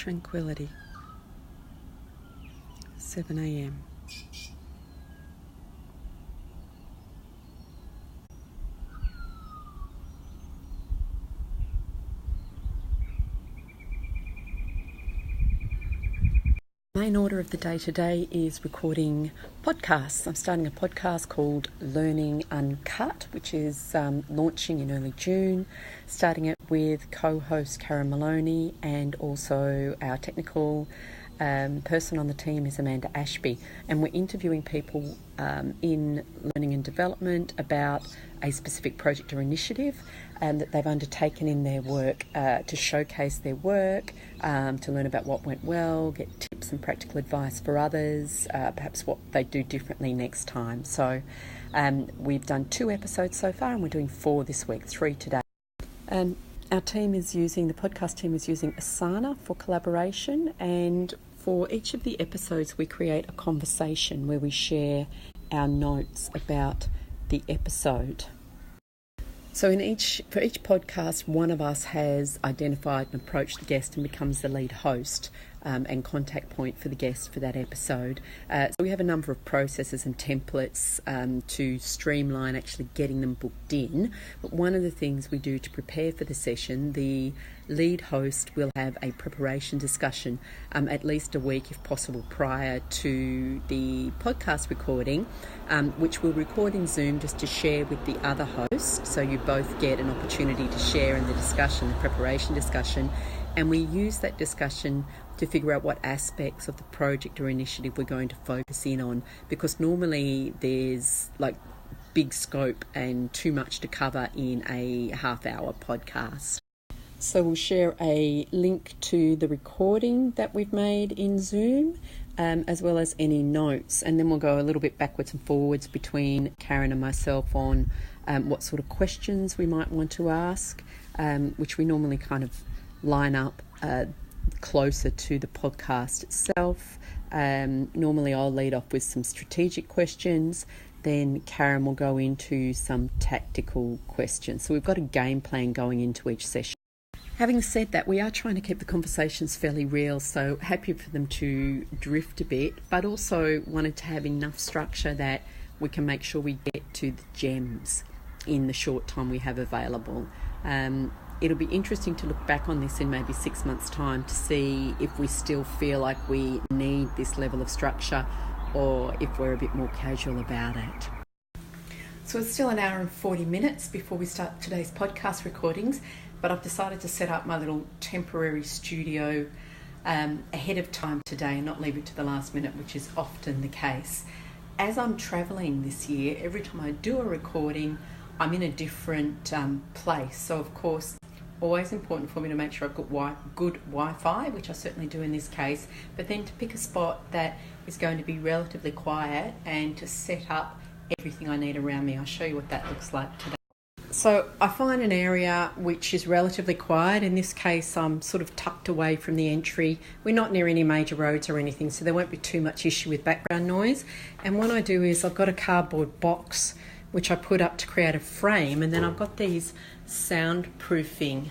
tranquility. 7 a.m. Main order of the day today is recording podcasts. I'm starting a podcast called Learning Uncut, which is launching in early June, starting it with co-host Karen Maloney, and also our technical person on the team is Amanda Ashby, and we're interviewing people in learning and development about a specific project or initiative that they've undertaken in their work to showcase their work, to learn about what went well, get tips and practical advice for others, perhaps what they do differently next time. So we've done 2 episodes so far, and we're doing 4 this week, 3 today. The podcast team is using Asana for collaboration, and for each of the episodes we create a conversation where we share our notes about the episode. So for each podcast, one of us has identified and approached the guest and becomes the lead host and contact point for the guest for that episode. So we have a number of processes and templates to streamline actually getting them booked in. But one of the things we do to prepare for the session, the lead host will have a preparation discussion at least a week, if possible, prior to the podcast recording, which we'll record in Zoom just to share with the other host, so you both get an opportunity to share in the discussion, the preparation discussion. And we use that discussion to figure out what aspects of the project or initiative we're going to focus in on, because normally there's like big scope and too much to cover in a half-hour podcast. So we'll share a link to the recording that we've made in Zoom, as well as any notes, and then we'll go a little bit backwards and forwards between Karen and myself on what sort of questions we might want to ask, which we normally kind of line up closer to the podcast itself. Normally I'll lead off with some strategic questions, then Karen will go into some tactical questions. So we've got a game plan going into each session. Having said that, we are trying to keep the conversations fairly real, so happy for them to drift a bit, but also wanted to have enough structure that we can make sure we get to the gems in the short time we have available. It'll be interesting to look back on this in maybe 6 months' time to see if we still feel like we need this level of structure or if we're a bit more casual about it. So it's still 1 hour and 40 minutes before we start today's podcast recordings, but I've decided to set up my little temporary studio ahead of time today and not leave it to the last minute, which is often the case. As I'm travelling this year, every time I do a recording, I'm in a different place. So of course, always important for me to make sure I've got good Wi-Fi, which I certainly do in this case, but then to pick a spot that is going to be relatively quiet and to set up everything I need around me. I'll show you what that looks like today. So I find an area which is relatively quiet. In this case, I'm sort of tucked away from the entry. We're not near any major roads or anything, so there won't be too much issue with background noise. And what I do is I've got a cardboard box which I put up to create a frame, and then I've got these soundproofing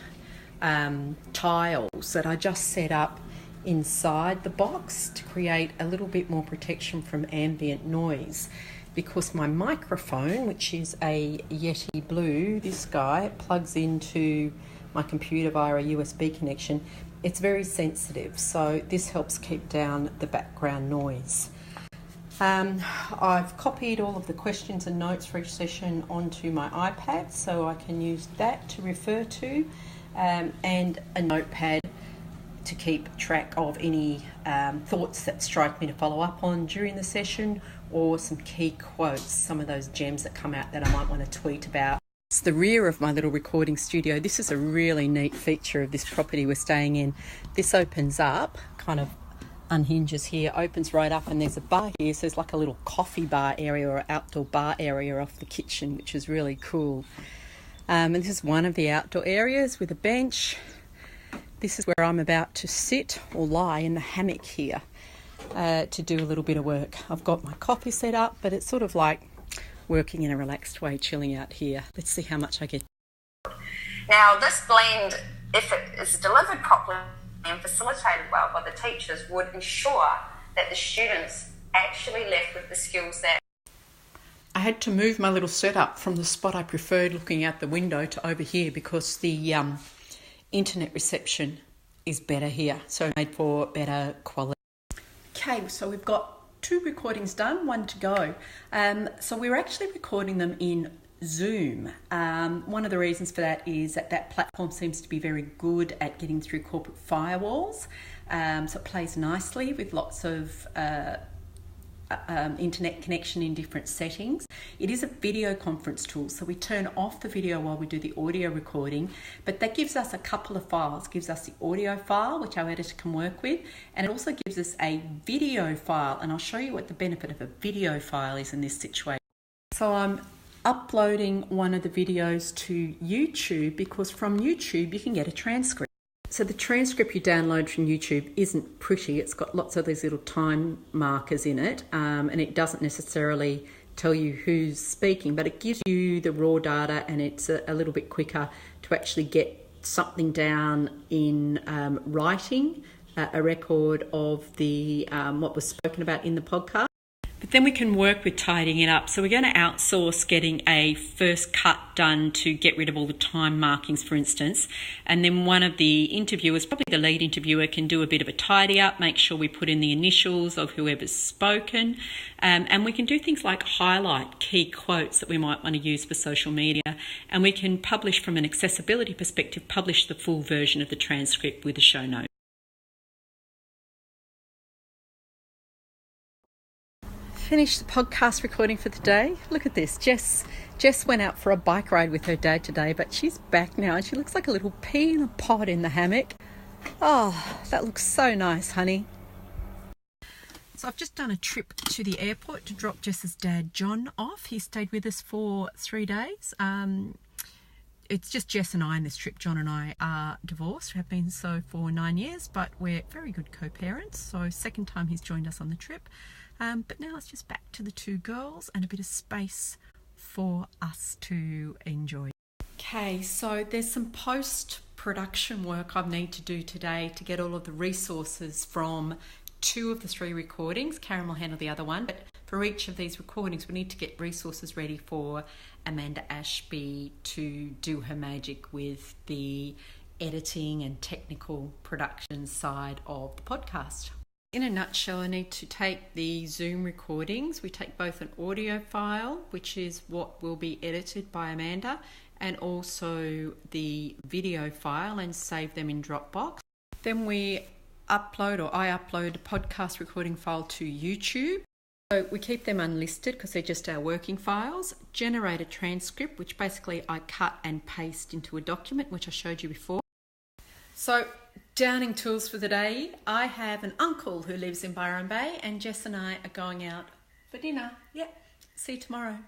tiles that I just set up inside the box to create a little bit more protection from ambient noise, because my microphone, which is a Yeti Blue, this guy, plugs into my computer via a USB connection. It's very sensitive, so this helps keep down the background noise. I've copied all of the questions and notes for each session onto my iPad, so I can use that to refer to, and a notepad to keep track of any thoughts that strike me to follow up on during the session, or some key quotes, some of those gems that come out that I might want to tweet about. It's the rear of my little recording studio. This is a really neat feature of this property we're staying in. This opens up, kind of unhinges here, opens right up, and there's a bar here, so there's like a little coffee bar area or outdoor bar area off the kitchen, which is really cool. And this is one of the outdoor areas with a bench. This is where I'm about to sit or lie in the hammock here to do a little bit of work. I've got my coffee set up, but it's sort of like working in a relaxed way, chilling out here. Let's see how much I get. Now, this blend, if it is delivered properly, and facilitated well by the teachers would ensure that the students actually left with the skills that... I had to move my little setup from the spot I preferred looking out the window to over here because the internet reception is better here, so made for better quality. Okay, so we've got 2 recordings done, 1 to go. So we're actually recording them in Zoom. One of the reasons for that is that platform seems to be very good at getting through corporate firewalls. So it plays nicely with lots of internet connection in different settings. It is a video conference tool, so we turn off the video while we do the audio recording, but that gives us a couple of files. It gives us the audio file, which our editor can work with, and it also gives us a video file, and I'll show you what the benefit of a video file is in this situation. So I'm uploading one of the videos to YouTube because from YouTube you can get a transcript. So the transcript you download from YouTube isn't pretty. It's got lots of these little time markers in it, and it doesn't necessarily tell you who's speaking, but it gives you the raw data, and it's a little bit quicker to actually get something down in writing, a record of the what was spoken about in the podcast. But then we can work with tidying it up. So we're going to outsource getting a first cut done to get rid of all the time markings, for instance. And then one of the interviewers, probably the lead interviewer, can do a bit of a tidy up, make sure we put in the initials of whoever's spoken. And we can do things like highlight key quotes that we might want to use for social media. And we can publish from an accessibility perspective, publish the full version of the transcript with the show notes. Finished the podcast recording for the day. Look at this. Jess went out for a bike ride with her dad today, but she's back now and she looks like a little pea in a pod in the hammock. Oh, that looks so nice, honey. So I've just done a trip to the airport to drop Jess's dad, John, off. He stayed with us for 3 days. It's just Jess and I on this trip. John and I are divorced, have been so for 9 years, but we're very good co-parents. So second time he's joined us on the trip. But now it's just back to the 2 girls and a bit of space for us to enjoy. Okay, so there's some post-production work I need to do today to get all of the resources from 2 of the 3 recordings. Karen will handle the other one, but for each of these recordings we need to get resources ready for Amanda Ashby to do her magic with the editing and technical production side of the podcast. In a nutshell, I need to take the Zoom recordings. We take both an audio file, which is what will be edited by Amanda, and also the video file and save them in Dropbox. Then I upload a podcast recording file to YouTube. So we keep them unlisted because they're just our working files. Generate a transcript, which basically I cut and paste into a document, which I showed you before. So downing tools for the day. I have an uncle who lives in Byron Bay, and Jess and I are going out for dinner. See you tomorrow.